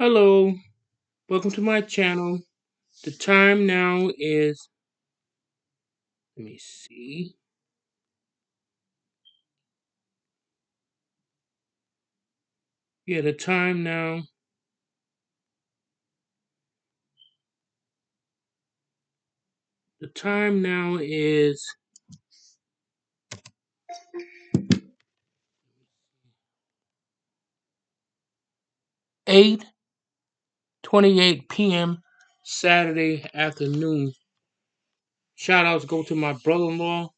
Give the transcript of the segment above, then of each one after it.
Hello, welcome to my channel. The time now is, let me see. Yeah, the time now is 8:28 p.m. Saturday afternoon. Shout outs go to my brother-in-law,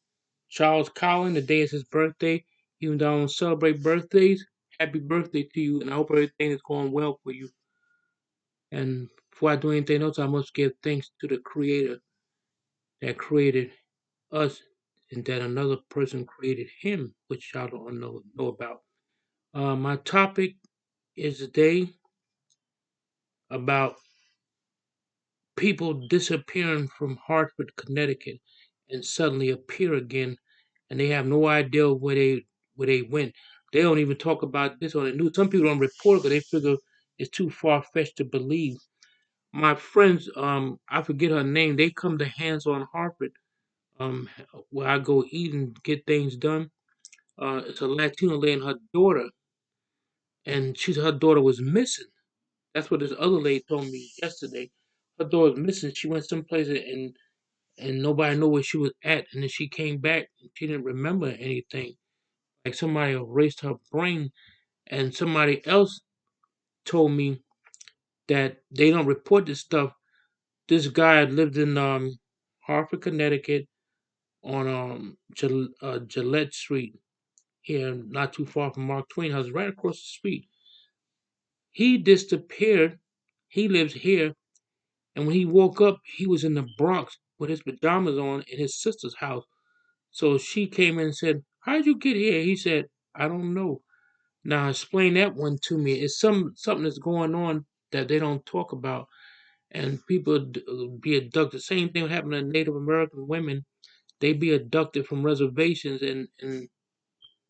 Charles Collin. The day is his birthday. Even though I don't celebrate birthdays, happy birthday to you, and I hope everything is going well for you. And before I do anything else, I must give thanks to the Creator that created us and that another person created him, which y'all don't know about. My topic is today about people disappearing from Hartford, Connecticut, and suddenly appear again, and they have no idea where they went. They don't even talk about this on the news. Some people don't report it because they figure it's too far fetched to believe. My friends, I forget her name. They come to Hands on Hartford, where I go eat and get things done. It's a Latino lady and her daughter, and her daughter was missing. That's what this other lady told me yesterday. Her daughter was missing. She went someplace and nobody knew where she was at. And then she came back and she didn't remember anything. Like somebody erased her brain. And somebody else told me that they don't report this stuff. This guy lived in Hartford, Connecticut, on Gillette Street here, not too far from Mark Twain House, right across the street. He disappeared. He lives here. And when he woke up, he was in the Bronx with his pajamas on in his sister's house. So she came in and said, "How'd you get here?" He said, "I don't know." Now explain that one to me. It's something that's going on that they don't talk about, and people be abducted. Same thing happened to Native American women. They be abducted from reservations, and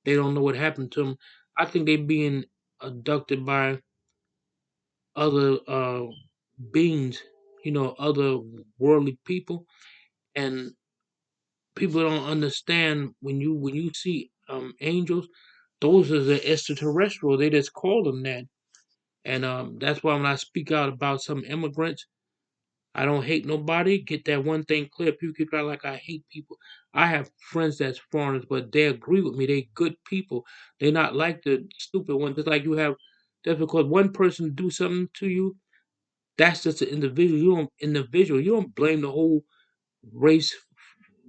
they don't know what happened to them. I think they being abducted by other beings, other worldly people, and people don't understand when you see angels, those are the extraterrestrial. They just call them that, and that's why when I speak out about some immigrants, I don't hate nobody. Get that one thing clear. People keep out like I hate people. I have friends that's foreigners, but they agree with me. They good people. They're not like the stupid ones. Just like you have, just because one person do something to you, that's just an individual. You don't blame the whole race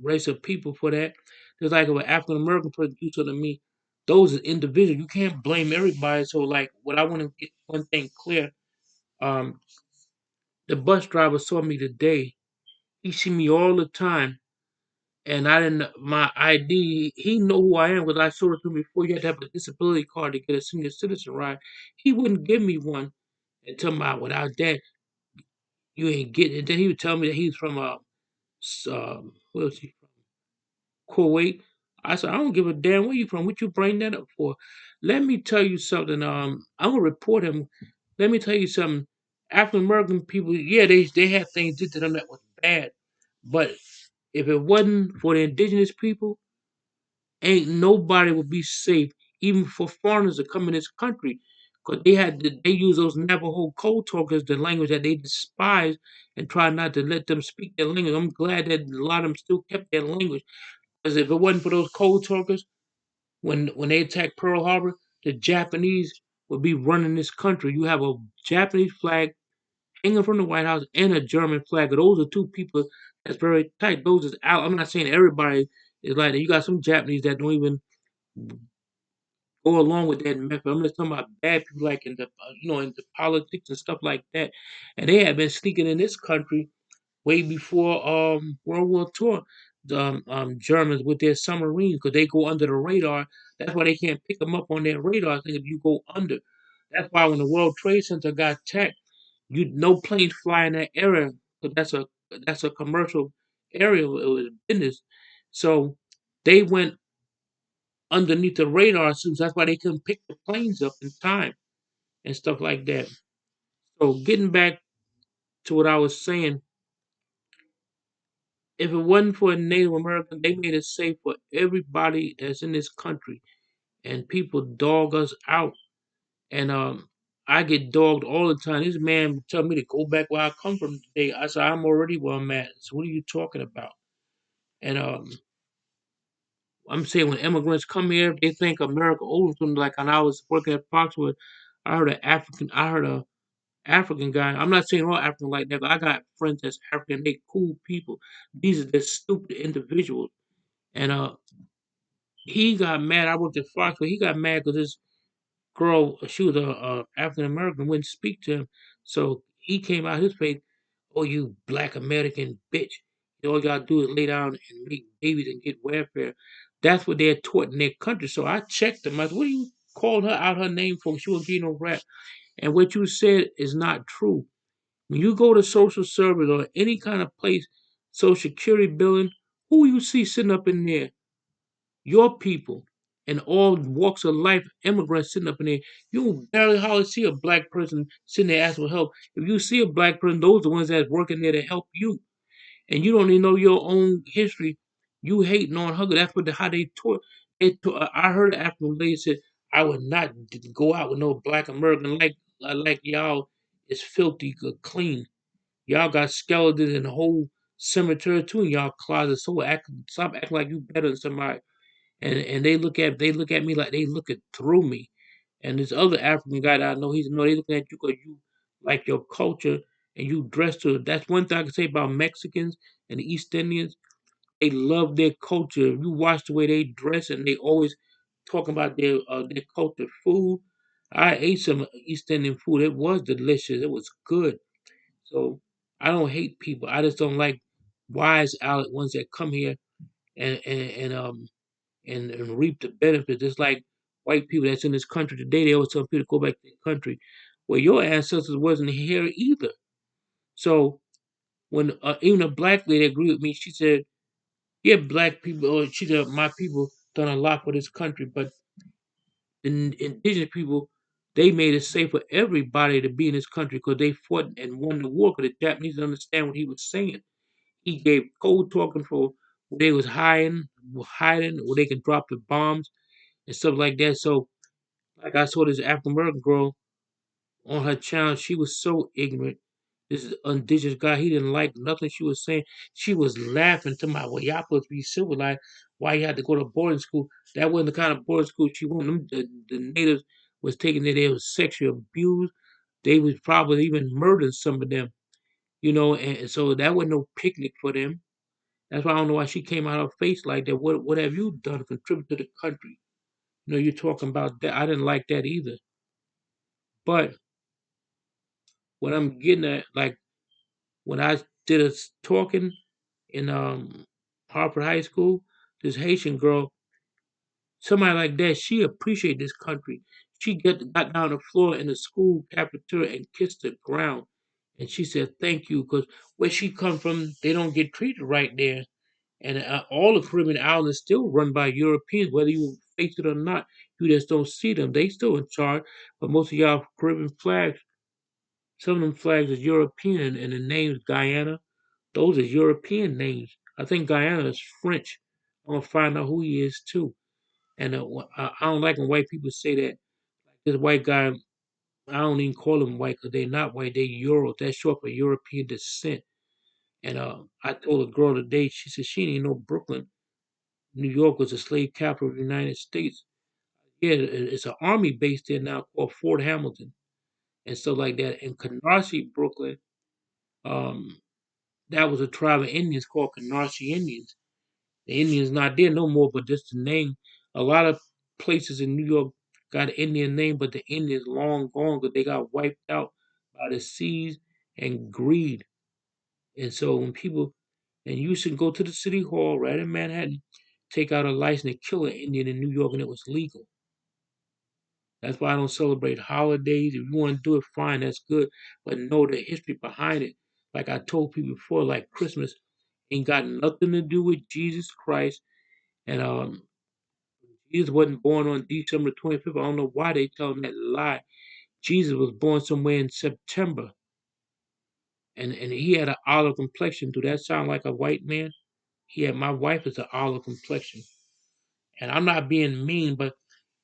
race of people for that. Just like if an African American person do something to me, those are individuals. You can't blame everybody. So like what I want to get one thing clear, um, the bus driver saw me today. He see me all the time. And I didn't my ID. He know who I am because I showed it to him before. You had to have a disability card to get a senior citizen ride. He wouldn't give me one until my without that you ain't getting it. Then he would tell me that he's from where was he from? Kuwait. I said, I don't give a damn where you from. What you bring that up for? Let me tell you something. I'm gonna report him. Let me tell you something. African American people, yeah, they had things did to them that was bad. But if it wasn't for the indigenous people, ain't nobody would be safe, even for foreigners to come in this country. Because they use those Navajo code talkers, the language that they despise, and try not to let them speak their language. I'm glad that a lot of them still kept their language. Because if it wasn't for those code talkers, when they attacked Pearl Harbor, the Japanese would be running this country. You have a Japanese flag hanging from the White House and a German flag. Those are two people that's very tight. Those is out. I'm not saying everybody is like that. You got some Japanese that don't even go along with that method. I'm just talking about bad people like into politics and stuff like that. And they have been sneaking in this country way before World War II. The Germans with their submarines because they go under the radar. That's why they can't pick them up on their radar thing if you go under. That's why when the World Trade Center got attacked, no planes fly in that area because that's a commercial area. It was business. So they went underneath the radar suits. That's why they couldn't pick the planes up in time and stuff like that. So getting back to what I was saying, if it wasn't for Native Americans, they made it safe for everybody that's in this country, and people dog us out. And I get dogged all the time. This man tell me to go back where I come from today. I said I'm already where I'm at. So what are you talking about? And I'm saying when immigrants come here, they think America owes them. Like when I was working at Foxwood, I heard a African guy. I'm not saying all African like that, but I got friends that's African. They cool people. These are just stupid individuals. And he got mad. I worked at Foxwood. He got mad because this girl, she was a African American, wouldn't speak to him. So he came out his face, "Oh, you black American bitch! All you gotta do is lay down and make babies and get welfare." That's what they're taught in their country. So I checked them. I said, "What are you calling her out her name for? She won't get no rap." And what you said is not true. When you go to social service or any kind of place, social security building, who you see sitting up in there? Your people and all walks of life, immigrants sitting up in there. You barely hardly see a black person sitting there asking for help. If you see a black person, those are the ones that's working there to help you. And you don't even know your own history. You hating on her. That's what how they taught. I heard an African lady said, "I would not go out with no black American like y'all is filthy clean. Y'all got skeletons in the whole cemetery too in y'all closet. So stop acting like you better than somebody." And they look at me like they looking through me. And this other African guy that I know, he's no, they looking at you because you like your culture and you dress to it. That's one thing I can say about Mexicans and the East Indians. They love their culture. You watch the way they dress, and they always talking about their culture food. I ate some East Indian food. It was delicious. It was good. So I don't hate people. I just don't like wise out ones that come here and reap the benefits. It's like white people that's in this country today. They always tell people to go back to their country. Well, your ancestors wasn't here either. So when even a black lady agreed with me, she said, "Yeah, black people, or she said, my people done a lot for this country, but the indigenous people, they made it safe for everybody to be in this country because they fought and won the war. Because the Japanese didn't understand what he was saying. He gave cold talking for where they was hiding, where they can drop the bombs and stuff like that. So like I saw this African American girl on her channel. She was so ignorant. This indigenous guy, he didn't like nothing she was saying. She was laughing to my, well, y'all supposed to be civilized. Why you had to go to boarding school? That wasn't the kind of boarding school she wanted. The natives was taking there. They was sexually abused. They was probably even murdering some of them. And so that wasn't no picnic for them. That's why I don't know why she came out her face like that. What have you done to contribute to the country? You're talking about that. I didn't like that either. But what I'm getting at, like when I did a talking in Harvard High School, this Haitian girl, somebody like that, she appreciate this country. She got down on the floor in the school cafeteria and kissed the ground, and she said thank you because where she come from, they don't get treated right there. And all the Caribbean islands still run by Europeans, whether you face it or not. You just don't see them. They still in charge, but most of y'all Caribbean flags, some of them flags are European, and the name's Guyana. Those are European names. I think Guyana is French. I'm gonna find out who he is too. And I don't like when white people say that. This white guy, I don't even call them white because they're not white. They're Euro. That's short for European descent. And I told a girl today, she said she didn't know Brooklyn, New York was the slave capital of the United States. Yeah, it's an army base there now called Fort Hamilton and stuff like that. In Canarsie, Brooklyn, um, that was a tribe of Indians called Canarsie Indians. The Indians not there no more, but just the name. A lot of places in New York got an Indian name, but the Indians long gone because they got wiped out by the seas and greed. And so when people, and you should go to the city hall right in Manhattan, take out a license to kill an Indian in New York, and it was legal. That's why I don't celebrate holidays. If you want to do it, fine, that's good. But know the history behind it. Like I told people before, like Christmas ain't got nothing to do with Jesus Christ. And Jesus wasn't born on December 25th. I don't know why they tell them that lie. Jesus was born somewhere in September, and he had an olive complexion. Do that sound like a white man? He had my wife is an olive complexion, and I'm not being mean, but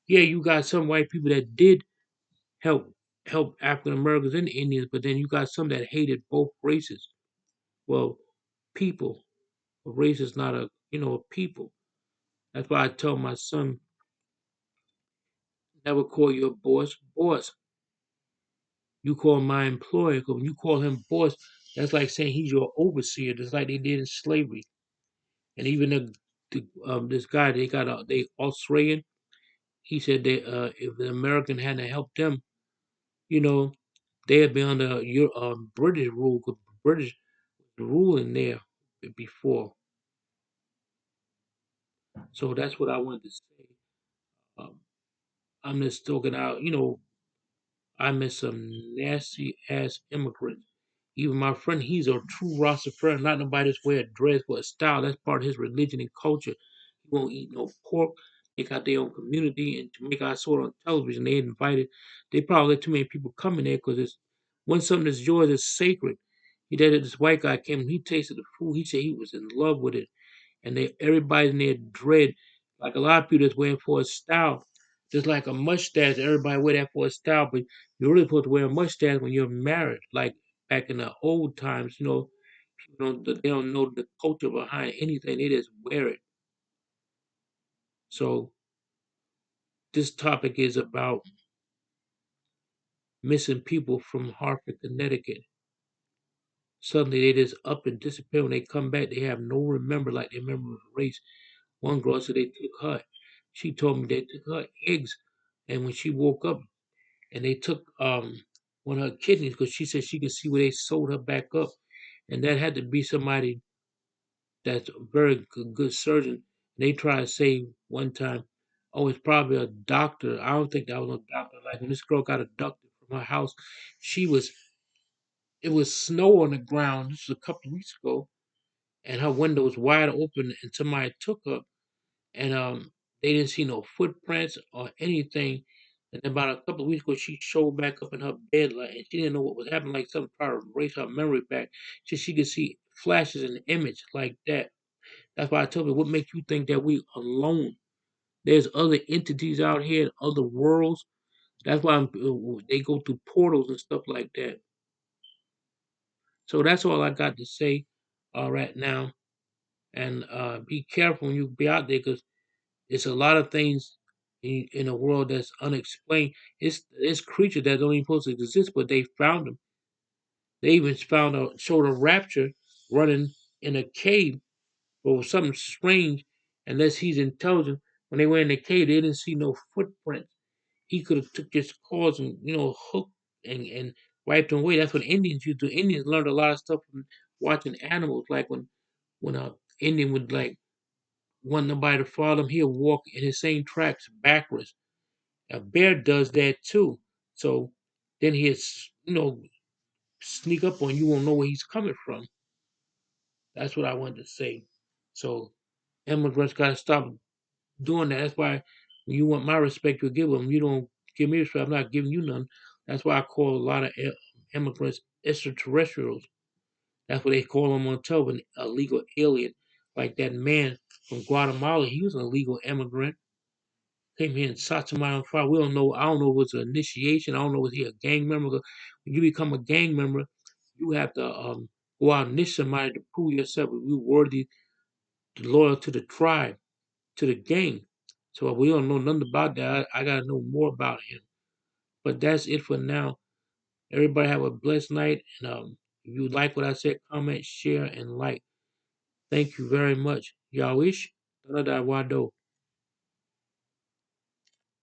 yeah, you got some white people that did help African Americans and Indians, but then you got some that hated both races. Well, people, a race is not a a people. That's why I tell my son never call your boss boss. You call my employer, 'cause when you call him boss, that's like saying he's your overseer, just like they did in slavery. And even this guy they Australian, he said that if the American hadn't helped them, you know, they had been under your British rule, 'cause British ruling there before. So that's what I wanted to say. Um, I'm just talking out, I met some nasty ass immigrants. Even my friend, he's a true Rastafarian. Not nobody that's wear a dress but a style. That's part of his religion and culture. He won't eat no pork. They got their own community. And to make I saw it on television, they invited. They probably let too many people come in there because it's when something that's yours is sacred. He did it. This white guy came. He tasted the food. He said he was in love with it, and everybody in there dread, like a lot of people that's wearing for a style, just like a mustache. Everybody wear that for a style, but you're really supposed to wear a mustache when you're married, like back in the old times. People they don't know the culture behind anything; they just wear it. So this topic is about missing people from Hartford, Connecticut. Suddenly they just up and disappear. When they come back, they have no remember like they remember the race. One girl said they took her. She told me they took her eggs, and when she woke up, and they took one of her kidneys because she said she could see where they sewed her back up, and that had to be somebody that's a very good surgeon. They tried to say one time, oh, it's probably a doctor. I don't think that was a doctor. Like when this girl got abducted from her house, she was it was snow on the ground. This was a couple of weeks ago, and her window was wide open, and somebody took her and they didn't see no footprints or anything. And about a couple of weeks ago, she showed back up in her bed, like, and she didn't know what was happening. Like something tried to erase her memory back, so she could see flashes in the image like that. That's why I told her, what makes you think that we alone? There's other entities out here, other worlds. That's why they go through portals and stuff like that. So that's all I got to say right now. And be careful when you be out there, because it's a lot of things in a world that's unexplained. It's creatures that don't even supposed to exist, but they found them. They even showed a rapture running in a cave, or something strange. Unless he's intelligent, when they were in the cave, they didn't see no footprints. He could have took his claws and hooked and wiped them away. That's what Indians used to do. Indians learned a lot of stuff from watching animals. Like when a Indian would like want nobody to follow him, he'll walk in his same tracks backwards. A bear does that too. So then he'll, sneak up on you, won't know where he's coming from. That's what I wanted to say. So immigrants got to stop doing that. That's why when you want my respect, you give them. You don't give me respect, I'm not giving you none. That's why I call a lot of immigrants extraterrestrials. That's what they call them on television, illegal alien. Like that man from Guatemala, he was an illegal immigrant. Came here and shot somebody on fire. We don't know. I don't know if it was an initiation. I don't know was he a gang member. 'Cause when you become a gang member, you have to go out and niche somebody to prove yourself if you worthy, loyal to the tribe, to the gang. So we don't know nothing about that. I gotta know more about him. But that's it for now. Everybody have a blessed night. And if you like what I said, comment, share, and like. Thank you very much. Yawish. Wado.